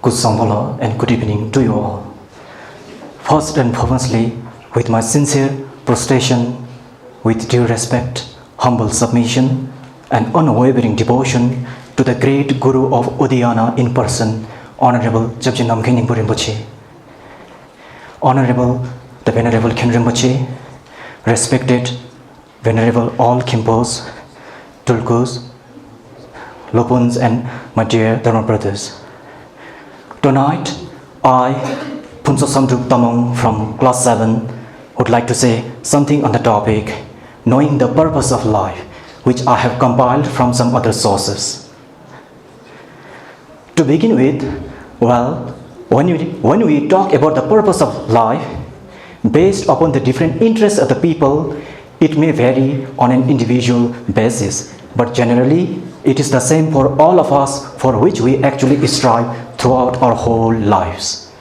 Good Sambhala and good evening to you all. First and foremostly, with my sincere prostration, with due respect, humble submission, and unwavering devotion to the great Guru of Udayana in person, Honorable Jabji Namkhe Ningpo Rinpoche, Honorable the Venerable Khen Rinpoche, respected Venerable all Khenpos, Tulkus, Lopuns, and my dear Dharma brothers. Tonight, I, Phuntsho Samdrup Tamong from class 7, would like to say something on the topic, knowing the purpose of life, which I have compiled from some other sources. To begin with, when we talk about the purpose of life, based upon the different interests of the people, it may vary on an individual basis, but generally, it is the same for all of us, for which we actually strive throughout our whole lives.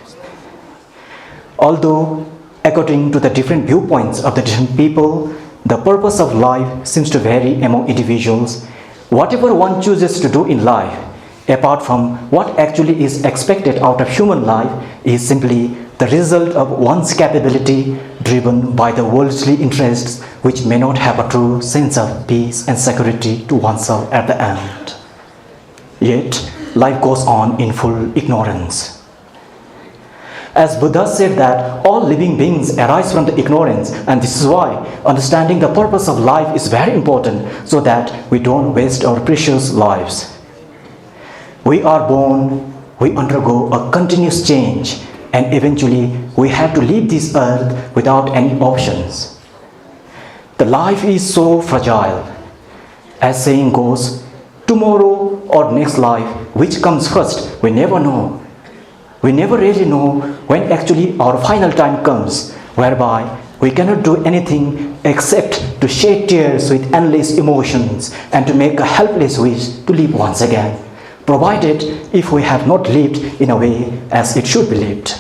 Although, according to the different viewpoints of the different people, the purpose of life seems to vary among individuals. Whatever one chooses to do in life, apart from what actually is expected out of human life, is simply the result of one's capability driven by the worldly interests, which may not have a true sense of peace and security to oneself at the end. Yet, life goes on in full ignorance. As Buddha said that all living beings arise from the ignorance, and this is why understanding the purpose of life is very important, so that we don't waste our precious lives. We are born, we undergo a continuous change, and eventually we have to leave this earth without any options. The life is so fragile. As saying goes, tomorrow or next life, which comes first, we never know. We never really know when actually our final time comes, whereby we cannot do anything except to shed tears with endless emotions and to make a helpless wish to live once again, provided if we have not lived in a way as it should be lived.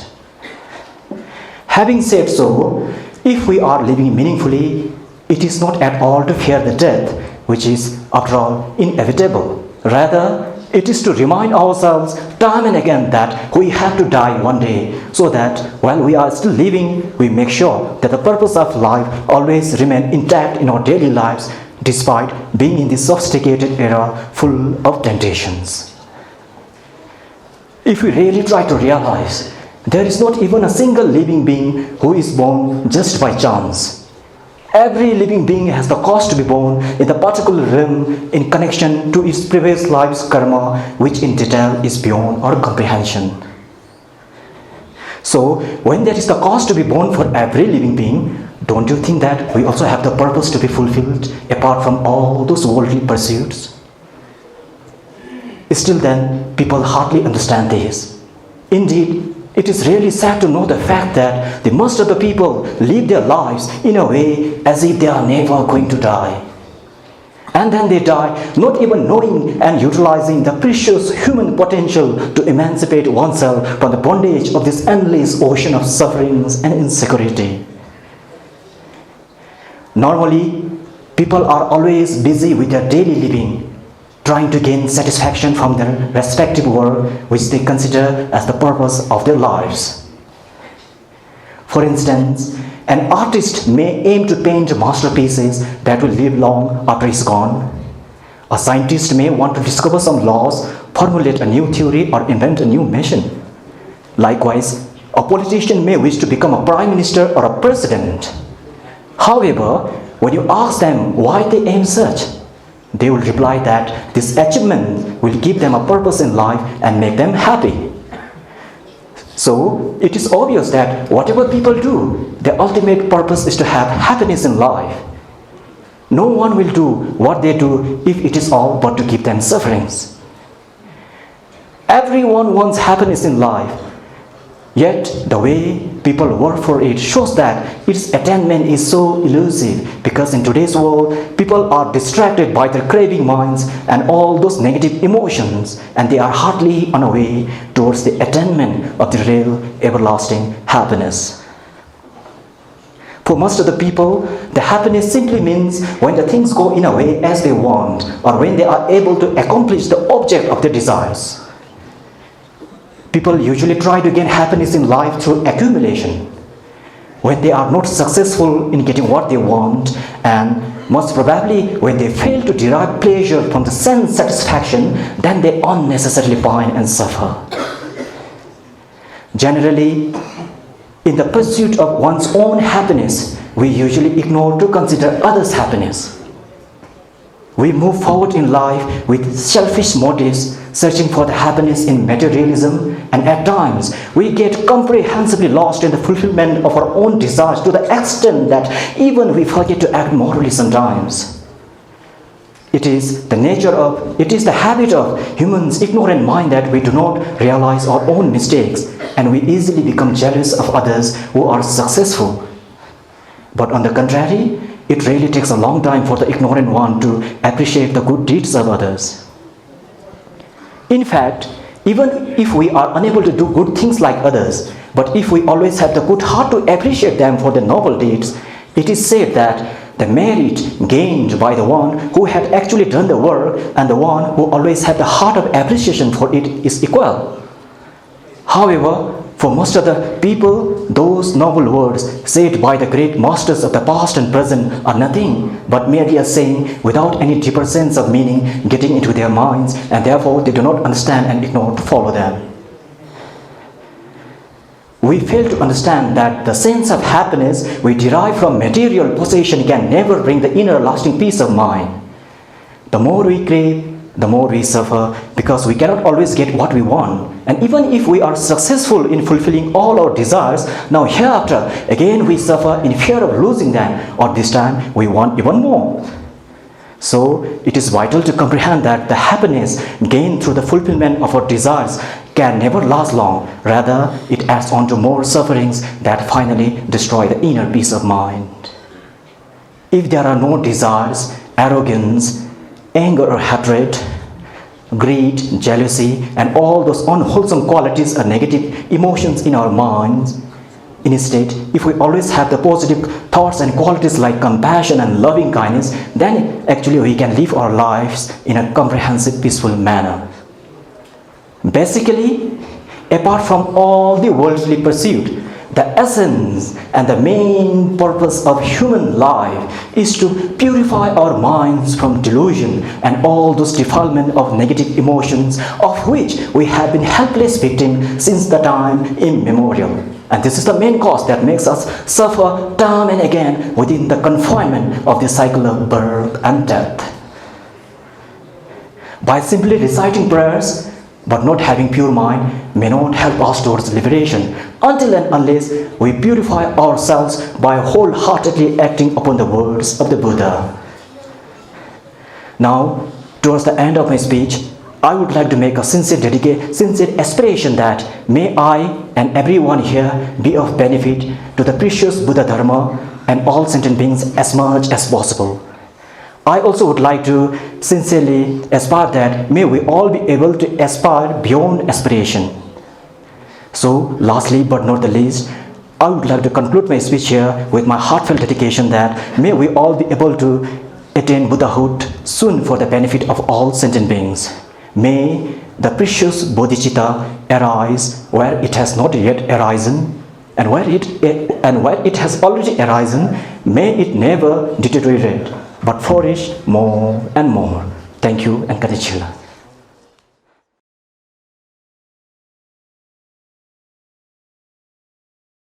Having said so, if we are living meaningfully, it is not at all to fear the death, which is, after all, inevitable. Rather, it is to remind ourselves time and again that we have to die one day, so that while we are still living, we make sure that the purpose of life always remains intact in our daily lives, despite being in this sophisticated era full of temptations. If we really try to realize, there is not even a single living being who is born just by chance. Every living being has the cause to be born in the particular realm in connection to its previous life's karma, which in detail is beyond our comprehension. So, when there is the cause to be born for every living being, don't you think that we also have the purpose to be fulfilled apart from all those worldly pursuits? Still then, people hardly understand this. Indeed, it is really sad to know the fact that the most of the people live their lives in a way as if they are never going to die. And then they die not even knowing and utilizing the precious human potential to emancipate oneself from the bondage of this endless ocean of sufferings and insecurity. Normally, people are always busy with their daily living, trying to gain satisfaction from their respective work, which they consider as the purpose of their lives. For instance, an artist may aim to paint masterpieces that will live long after he's gone. A scientist may want to discover some laws, formulate a new theory, or invent a new machine. Likewise, a politician may wish to become a prime minister or a president. However, when you ask them why they aim such, they will reply that this achievement will give them a purpose in life and make them happy. So, it is obvious that whatever people do, their ultimate purpose is to have happiness in life. No one will do what they do if it is all but to give them sufferings. Everyone wants happiness in life. Yet, the way people work for it shows that its attainment is so elusive, because in today's world, people are distracted by their craving minds and all those negative emotions, and they are hardly on a way towards the attainment of the real everlasting happiness. For most of the people, the happiness simply means when the things go in a way as they want, or when they are able to accomplish the object of their desires. People usually try to gain happiness in life through accumulation. When they are not successful in getting what they want, and most probably when they fail to derive pleasure from the sense satisfaction, then they unnecessarily pine and suffer. Generally, in the pursuit of one's own happiness, we usually ignore to consider others' happiness. We move forward in life with selfish motives, searching for the happiness in materialism, and at times we get comprehensively lost in the fulfillment of our own desires to the extent that even we forget to act morally sometimes. It is the habit of humans' ignorant mind that we do not realize our own mistakes, and we easily become jealous of others who are successful. But on the contrary, it really takes a long time for the ignorant one to appreciate the good deeds of others. In fact, even if we are unable to do good things like others, but if we always have the good heart to appreciate them for their noble deeds, it is said that the merit gained by the one who had actually done the work and the one who always had the heart of appreciation for it is equal. However, for most of the people, those noble words said by the great masters of the past and present are nothing but merely a saying without any deeper sense of meaning getting into their minds, and therefore they do not understand and ignore to follow them. We fail to understand that the sense of happiness we derive from material possession can never bring the inner lasting peace of mind. The more we crave, the more we suffer, because we cannot always get what we want. And even if we are successful in fulfilling all our desires, now hereafter again we suffer in fear of losing them, or this time we want even more. So it is vital to comprehend that the happiness gained through the fulfillment of our desires can never last long. Rather, it adds on to more sufferings that finally destroy the inner peace of mind. If there are no desires, arrogance, anger or hatred, greed, jealousy, and all those unwholesome qualities or negative emotions in our minds, instead, if we always have the positive thoughts and qualities like compassion and loving kindness, then actually we can live our lives in a comprehensive, peaceful manner. Basically, apart from all the worldly pursuit, the essence and the main purpose of human life is to purify our minds from delusion and all those defilement of negative emotions of which we have been helpless victims since the time immemorial. And this is the main cause that makes us suffer time and again within the confinement of the cycle of birth and death. By simply reciting prayers but not having pure mind may not help us towards liberation until and unless we purify ourselves by wholeheartedly acting upon the words of the Buddha. Now, towards the end of my speech, I would like to make a sincere aspiration that may I and everyone here be of benefit to the precious Buddha Dharma and all sentient beings as much as possible. I also would like to sincerely aspire that may we all be able to aspire beyond aspiration. So, lastly but not the least, I would like to conclude my speech here with my heartfelt dedication that may we all be able to attain Buddhahood soon for the benefit of all sentient beings. May the precious bodhicitta arise where it has not yet arisen, and where it has already arisen, may it never deteriorate, but flourish more and more. Thank you and Konnichiwa.